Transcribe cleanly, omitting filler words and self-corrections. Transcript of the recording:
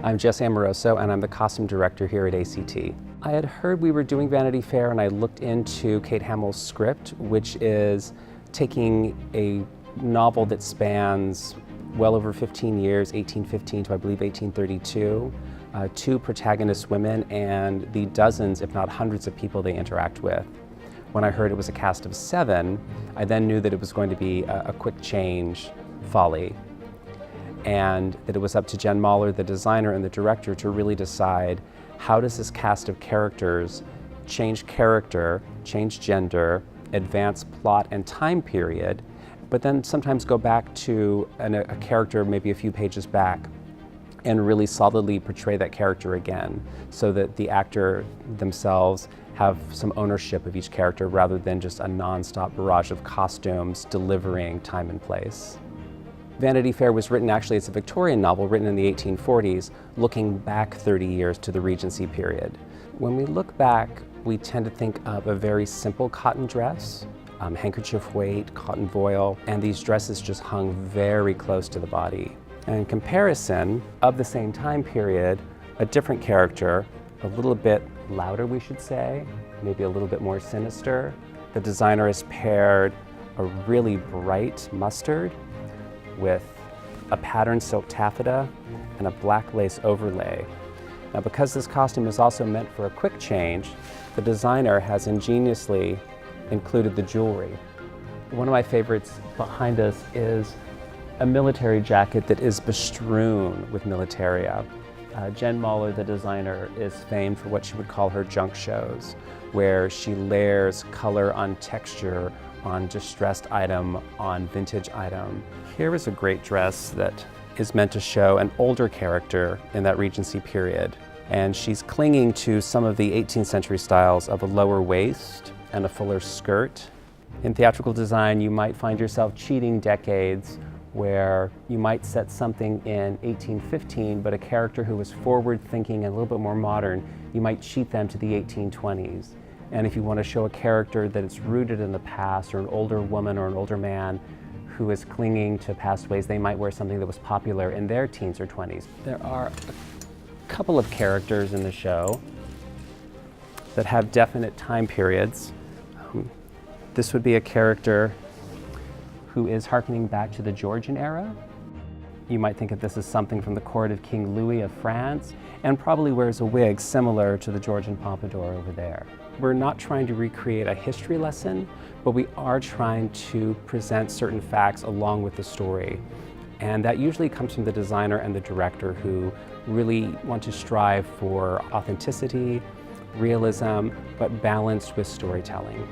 I'm Jessie Amoroso, and I'm the costume director here at A.C.T. I had heard we were doing Vanity Fair, and I looked into Kate Hamill's script, which is taking a novel that spans well over 15 years, 1815 to I believe 1832, two protagonist women and the dozens, if not hundreds of people they interact with. When I heard it was a cast of 7, I then knew that it was going to be a quick change folly, and that it was up to Jen Moeller, the designer and the director, to really decide how does this cast of characters change character, change gender, advance plot and time period, but then sometimes go back to a character maybe a few pages back and really solidly portray that character again, so that the actor themselves have some ownership of each character rather than just a non-stop barrage of costumes delivering time and place. Vanity Fair was written, actually it's a Victorian novel written in the 1840s, looking back 30 years to the Regency period. When we look back, we tend to think of a very simple cotton dress, handkerchief weight, cotton voile, and these dresses just hung very close to the body. And in comparison, of the same time period, a different character, a little bit louder we should say, maybe a little bit more sinister. The designer has paired a really bright mustard with a patterned silk taffeta and a black lace overlay. Now, because this costume is also meant for a quick change, the designer has ingeniously included the jewelry. One of my favorites behind us is a military jacket that is bestrewn with militaria. Jen Moeller, the designer, is famed for what she would call her junk shows, where she layers color on texture, on distressed item, on vintage item. Here is a great dress that is meant to show an older character in that Regency period, and she's clinging to some of the 18th century styles of a lower waist and a fuller skirt. In theatrical design, you might find yourself cheating decades, where you might set something in 1815, but a character who was forward-thinking and a little bit more modern, you might cheat them to the 1820s. And if you want to show a character that is rooted in the past, or an older woman or an older man who is clinging to past ways, they might wear something that was popular in their teens or 20s. There are a couple of characters in the show that have definite time periods. This would be a character who is hearkening back to the Georgian era. You might think of this as something from the court of King Louis of France, and probably wears a wig similar to the Georgian pompadour over there. We're not trying to recreate a history lesson, but we are trying to present certain facts along with the story. And that usually comes from the designer and the director, who really want to strive for authenticity, realism, but balanced with storytelling.